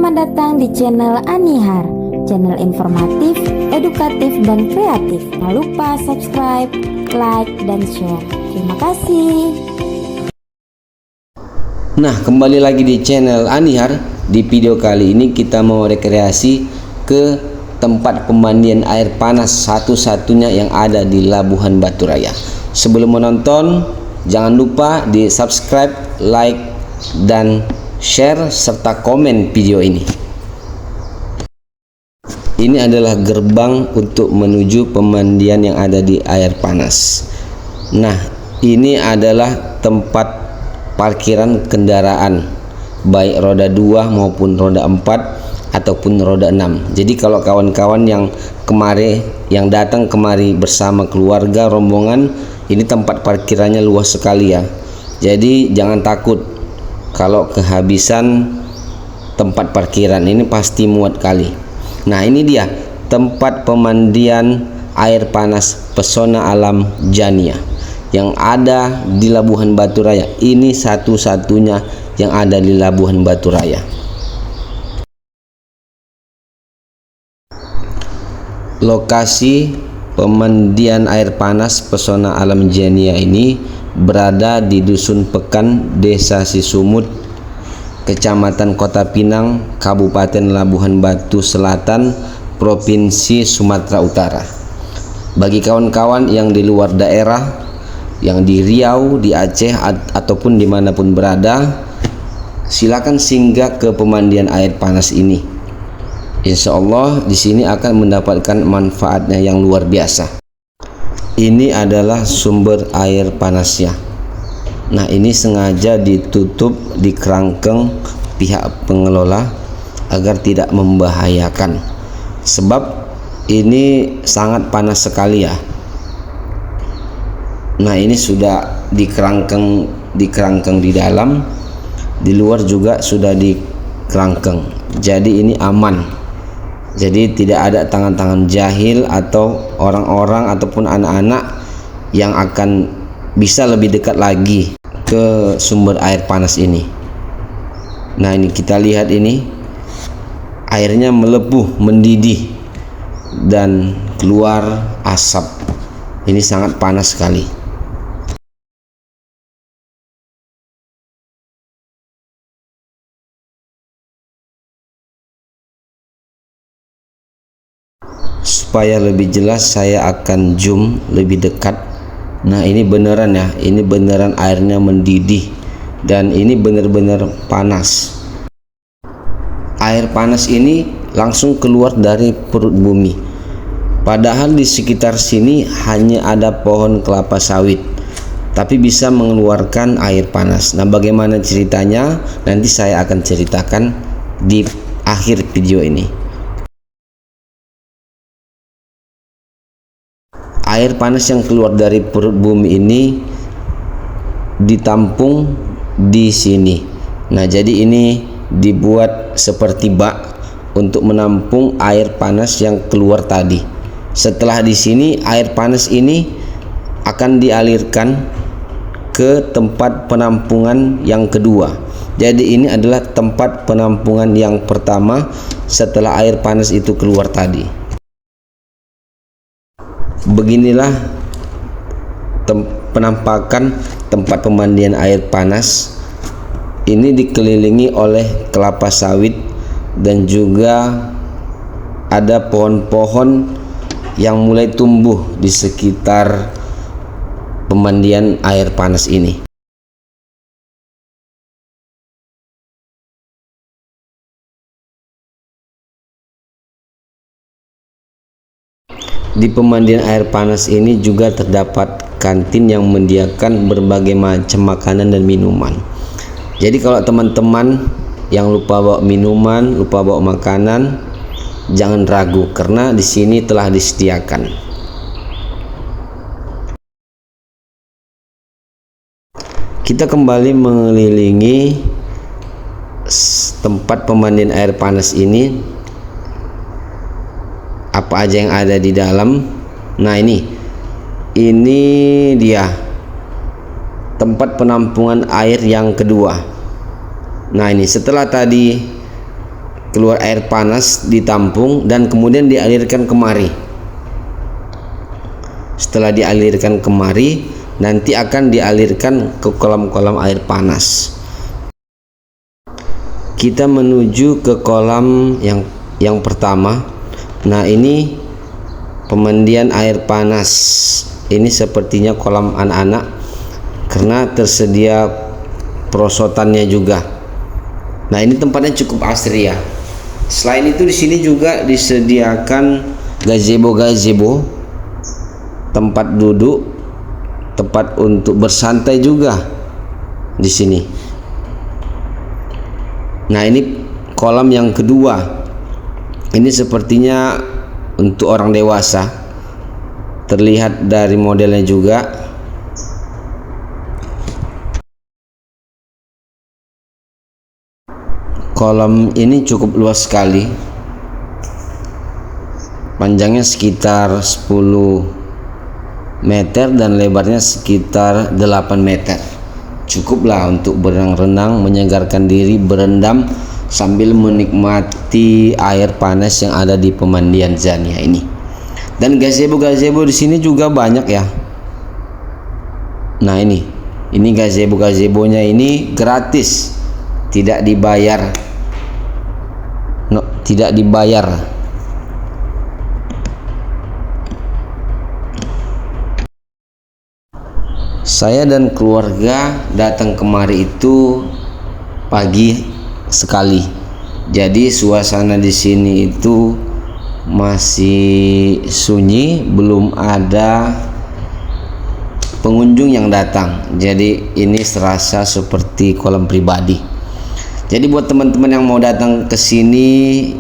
Selamat datang di channel Anihar, channel informatif, edukatif, dan kreatif. Jangan lupa subscribe, like, dan share. Terima kasih. Nah, kembali lagi di channel Anihar. Di video kali ini kita mau rekreasi ke tempat pemandian air panas satu-satunya yang ada di Labuhan Batu Raya. Sebelum menonton, jangan lupa di subscribe, like, dan share serta komen video ini. Ini adalah gerbang untuk menuju pemandian yang ada di air panas. Nah, ini adalah tempat parkiran kendaraan baik roda 2 maupun roda 4 ataupun roda 6. Jadi kalau kawan-kawan yang datang kemari bersama keluarga rombongan, ini tempat parkirannya luas sekali ya. Jadi jangan takut kalau kehabisan tempat parkiran, ini pasti muat kali. Nah, ini dia tempat pemandian air panas Pesona Alam Jania yang ada di Labuhan Batu Raya. Ini satu-satunya yang ada di Labuhan Batu Raya. Lokasi pemandian air panas Pesona Alam Jania ini berada di Dusun Pekan, Desa Sisumut, Kecamatan Kota Pinang, Kabupaten Labuhan Batu Selatan, Provinsi Sumatera Utara. Bagi kawan-kawan yang di luar daerah, yang di Riau, di Aceh, ataupun dimanapun berada, silakan singgah ke pemandian air panas ini. Insya Allah di sini akan mendapatkan manfaatnya yang luar biasa. Ini adalah sumber air panasnya. Nah, ini sengaja ditutup di kerangkeng pihak pengelola agar tidak membahayakan, sebab ini sangat panas sekali ya. Nah, ini sudah di kerangkeng di dalam, di luar juga sudah di kerangkeng. Jadi ini aman. Jadi tidak ada tangan-tangan jahil atau orang-orang ataupun anak-anak yang akan bisa lebih dekat lagi ke sumber air panas ini. Nah, ini kita lihat, ini airnya melepuh, mendidih, dan keluar asap. Ini sangat panas sekali. Supaya lebih jelas saya akan zoom lebih dekat. Nah, ini beneran ya, ini beneran airnya mendidih dan ini benar-benar panas. Air panas ini langsung keluar dari perut bumi. Padahal di sekitar sini hanya ada pohon kelapa sawit, tapi bisa mengeluarkan air panas. Nah, bagaimana ceritanya? Nanti saya akan ceritakan di akhir video ini. Air panas yang keluar dari perut bumi ini ditampung di sini. Nah, jadi ini dibuat seperti bak untuk menampung air panas yang keluar tadi. Setelah di sini, air panas ini akan dialirkan ke tempat penampungan yang kedua. Jadi ini adalah tempat penampungan yang pertama setelah air panas itu keluar tadi. Beginilah penampakan tempat pemandian air panas. Ini dikelilingi oleh kelapa sawit dan juga ada pohon-pohon yang mulai tumbuh di sekitar pemandian air panas ini. Di pemandian air panas ini juga terdapat kantin yang menyediakan berbagai macam makanan dan minuman. Jadi kalau teman-teman yang lupa bawa minuman, lupa bawa makanan, jangan ragu karena di sini telah disediakan. Kita kembali mengelilingi tempat pemandian air panas ini. Apa aja yang ada di dalam? Nah, ini dia tempat penampungan air yang kedua. Nah, ini setelah tadi keluar air panas, ditampung dan kemudian dialirkan kemari. Setelah dialirkan kemari, nanti akan dialirkan ke kolam-kolam air panas. Kita menuju ke kolam yang pertama. Nah, ini pemandian air panas. Ini sepertinya kolam anak-anak karena tersedia perosotannya juga. Nah, ini tempatnya cukup asri ya. Selain itu di sini juga disediakan gazebo, tempat duduk, tempat untuk bersantai juga di sini. Nah, ini kolam yang kedua. Ini sepertinya untuk orang dewasa. Terlihat dari modelnya juga. Kolam ini cukup luas sekali. Panjangnya sekitar 10 meter dan lebarnya sekitar 8 meter. Cukuplah untuk berenang-renang, menyegarkan diri, berendam sambil menikmati air panas yang ada di pemandian Zania ini. Dan gazebo di sini juga banyak ya. Nah, ini gazebonya ini gratis, tidak dibayar. Tidak dibayar. Saya dan keluarga datang kemari itu pagi sekali. Jadi suasana di sini itu masih sunyi, belum ada pengunjung yang datang. Jadi ini serasa seperti kolam pribadi. Jadi buat teman-teman yang mau datang ke sini,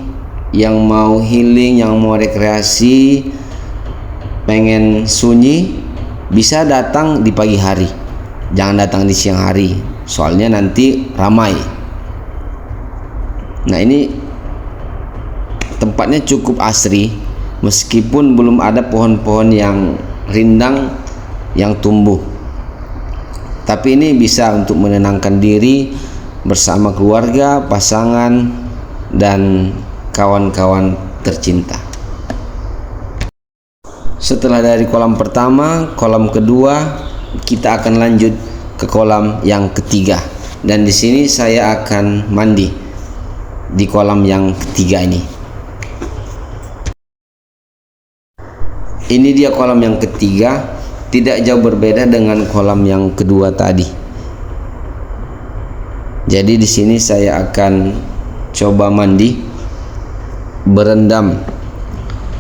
yang mau healing, yang mau rekreasi, pengen sunyi, bisa datang di pagi hari. Jangan datang di siang hari, soalnya nanti ramai. Nah, ini tempatnya cukup asri, meskipun belum ada pohon-pohon yang rindang yang tumbuh. Tapi ini bisa untuk menenangkan diri bersama keluarga, pasangan, dan kawan-kawan tercinta. Setelah dari kolam pertama, kolam kedua, kita akan lanjut ke kolam yang ketiga. Dan di sini saya akan mandi di kolam yang ketiga ini. Ini dia kolam yang ketiga, tidak jauh berbeda dengan kolam yang kedua tadi. Jadi di sini saya akan coba mandi, berendam,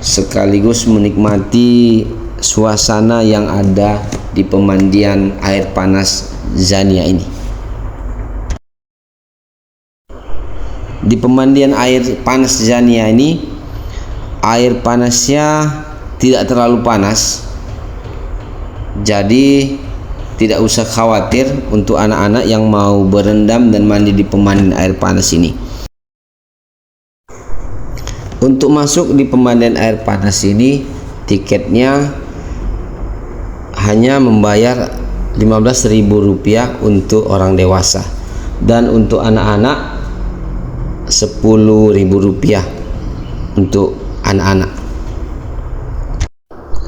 sekaligus menikmati suasana yang ada di pemandian air panas Zania ini. Di pemandian air panas Zania ini, air panasnya tidak terlalu panas, jadi tidak usah khawatir untuk anak-anak yang mau berendam dan mandi di pemandian air panas ini. Untuk masuk di pemandian air panas ini, tiketnya hanya membayar Rp15.000 untuk orang dewasa, dan untuk anak-anak Rp10.000 untuk anak-anak.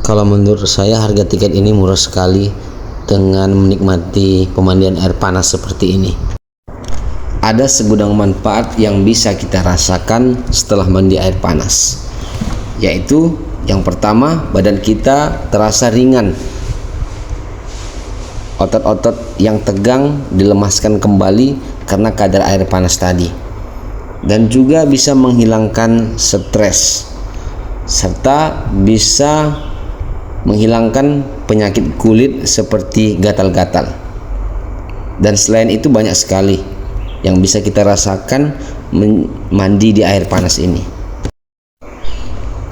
Kalau menurut saya harga tiket ini murah sekali dengan menikmati pemandian air panas seperti ini. Ada segudang manfaat yang bisa kita rasakan setelah mandi air panas, yaitu yang pertama, badan kita terasa ringan. Otot-otot yang tegang dilemaskan kembali karena kadar air panas tadi, dan juga bisa menghilangkan stres serta bisa menghilangkan penyakit kulit seperti gatal-gatal. Dan selain itu banyak sekali yang bisa kita rasakan mandi di air panas ini.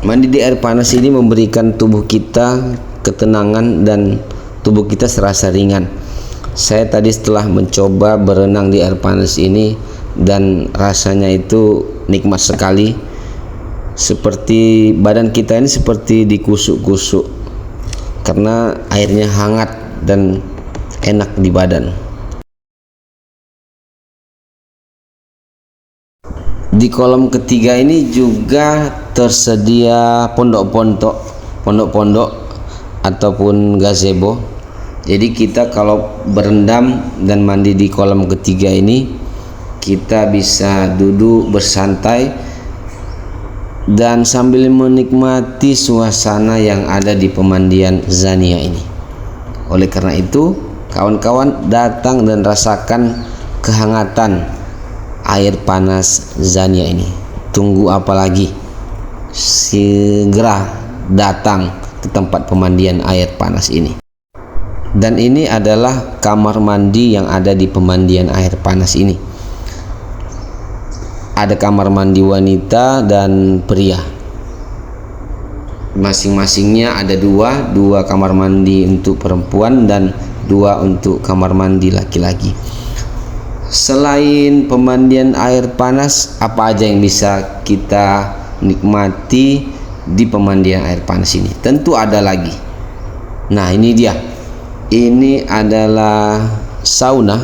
Mandi di air panas ini memberikan tubuh kita ketenangan dan tubuh kita serasa ringan. Saya tadi setelah mencoba berenang di air panas ini, dan rasanya itu nikmat sekali. Seperti badan kita ini seperti dikusuk-kusuk karena airnya hangat dan enak di badan. Di kolom ketiga ini juga tersedia pondok-pondok ataupun gazebo. Jadi kita kalau berendam dan mandi di kolam ketiga ini, kita bisa duduk bersantai dan sambil menikmati suasana yang ada di pemandian Zania ini. Oleh karena itu, kawan-kawan datang dan rasakan kehangatan air panas Zania ini. Tunggu apa lagi? Segera datang ke tempat pemandian air panas ini. Dan ini adalah kamar mandi yang ada di pemandian air panas ini. Ada kamar mandi wanita dan pria. Masing-masingnya ada dua kamar mandi untuk perempuan dan 2 untuk kamar mandi laki-laki. Selain pemandian air panas, apa aja yang bisa kita nikmati di pemandian air panas ini? Tentu ada lagi. Nah, ini dia. Ini adalah sauna.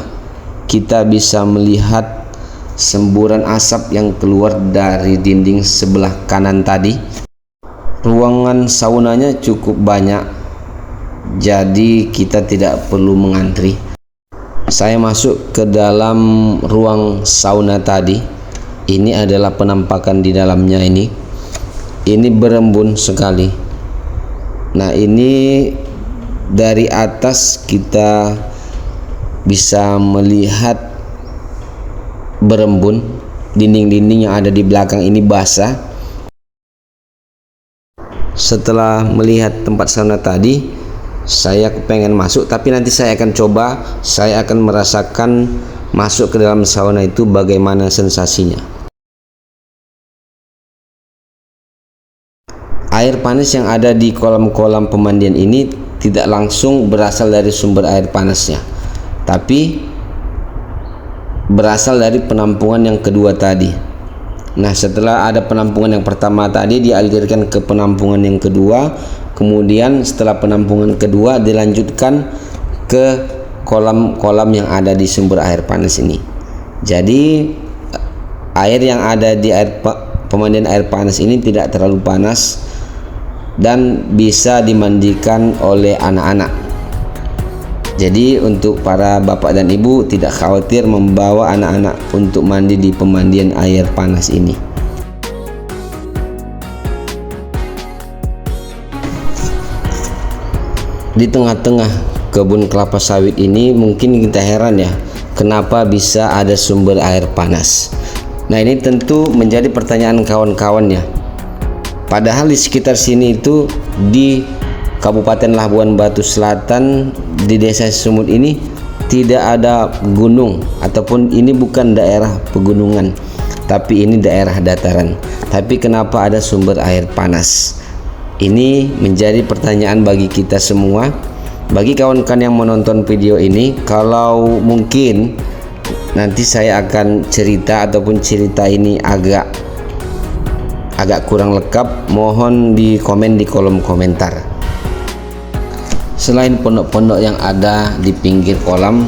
Kita bisa melihat semburan asap yang keluar dari dinding sebelah kanan tadi. Ruangan saunanya cukup banyak, jadi kita tidak perlu mengantri. Saya masuk ke dalam ruang sauna tadi. Ini adalah penampakan di dalamnya ini. Ini berembun sekali. Nah, ini dari atas kita bisa melihat berembun. Dinding-dinding yang ada di belakang ini basah. Setelah melihat tempat sauna tadi, saya pengen masuk, tapi nanti saya akan coba. Saya akan merasakan masuk ke dalam sauna itu bagaimana sensasinya. Air panas yang ada di kolam-kolam pemandian ini tidak langsung berasal dari sumber air panasnya, tapi berasal dari penampungan yang kedua tadi. Nah, setelah ada penampungan yang pertama tadi, dialirkan ke penampungan yang kedua. Kemudian setelah penampungan kedua dilanjutkan ke kolam-kolam yang ada di sumber air panas ini. Jadi air yang ada di pemandian air panas ini tidak terlalu panas dan bisa dimandikan oleh anak-anak. Jadi untuk para bapak dan ibu tidak khawatir membawa anak-anak untuk mandi di pemandian air panas ini. Di tengah-tengah kebun kelapa sawit ini mungkin kita heran ya, kenapa bisa ada sumber air panas. Nah, ini tentu menjadi pertanyaan kawan-kawan ya. Padahal di sekitar sini itu di Kabupaten Labuan Batu Selatan, di Desa Sumut ini tidak ada gunung, ataupun ini bukan daerah pegunungan, tapi ini daerah dataran. Tapi kenapa ada sumber air panas? Ini menjadi pertanyaan bagi kita semua. Bagi kawan-kawan yang menonton video ini, kalau mungkin nanti saya akan cerita ataupun cerita ini agak kurang lengkap, mohon di komen di kolom komentar. Selain pondok-pondok yang ada di pinggir kolam,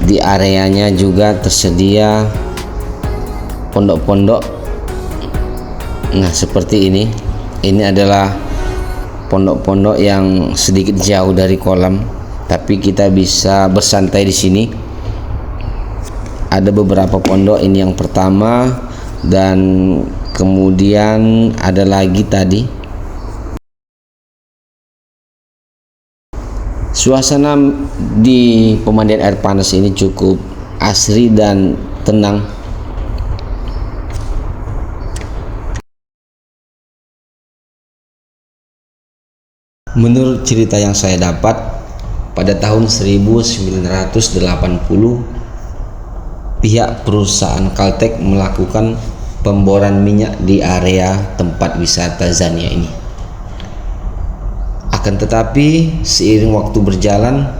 di areanya juga tersedia pondok-pondok. Nah, seperti ini. Ini adalah pondok-pondok yang sedikit jauh dari kolam, tapi kita bisa bersantai di sini. Ada beberapa pondok, ini yang pertama, dan kemudian ada lagi tadi. Suasana di pemandian air panas ini cukup asri dan tenang. Menurut cerita yang saya dapat, pada tahun 1980 pihak perusahaan Caltech melakukan pemboran minyak di area tempat wisata Zania ini. Akan tetapi seiring waktu berjalan,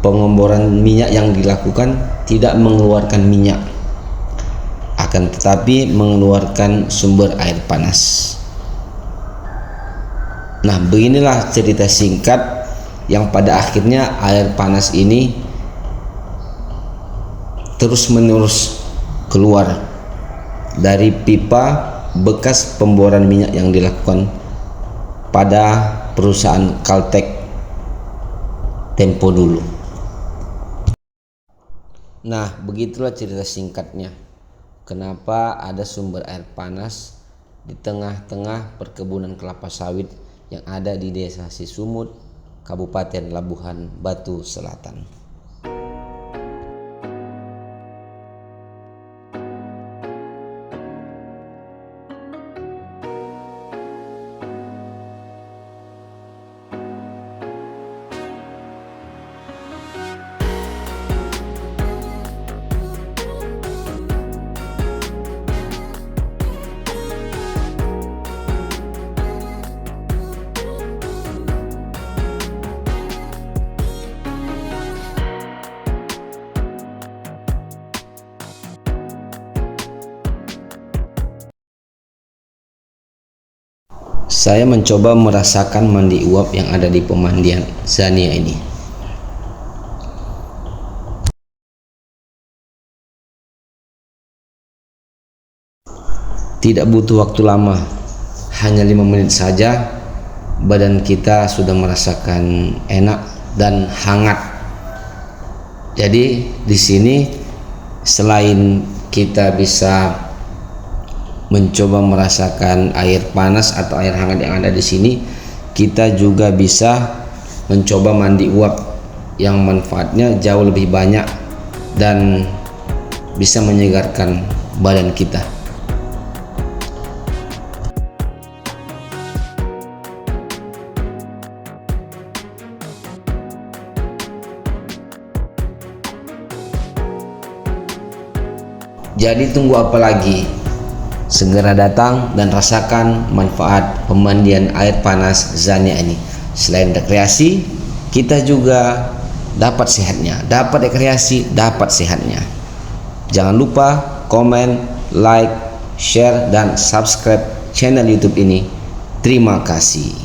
pengeboran minyak yang dilakukan tidak mengeluarkan minyak, akan tetapi mengeluarkan sumber air panas. Nah, beginilah cerita singkat yang pada akhirnya air panas ini terus-menerus keluar dari pipa bekas pemboran minyak yang dilakukan pada perusahaan Caltex tempo dulu. Nah, begitulah cerita singkatnya kenapa ada sumber air panas di tengah-tengah perkebunan kelapa sawit yang ada di Desa Sisumut, Kabupaten Labuhan Batu Selatan. Saya mencoba merasakan mandi uap yang ada di pemandian Zania ini. Tidak butuh waktu lama, hanya 5 menit saja badan kita sudah merasakan enak dan hangat. Jadi di sini selain kita bisa mencoba merasakan air panas atau air hangat yang ada di sini, kita juga bisa mencoba mandi uap yang manfaatnya jauh lebih banyak dan bisa menyegarkan badan kita. Jadi tunggu apa lagi? Segera datang dan rasakan manfaat pemandian air panas Zania ini. Selain rekreasi, kita juga dapat sehatnya. Dapat rekreasi, dapat sehatnya. Jangan lupa komen, like, share, dan subscribe channel YouTube ini. Terima kasih.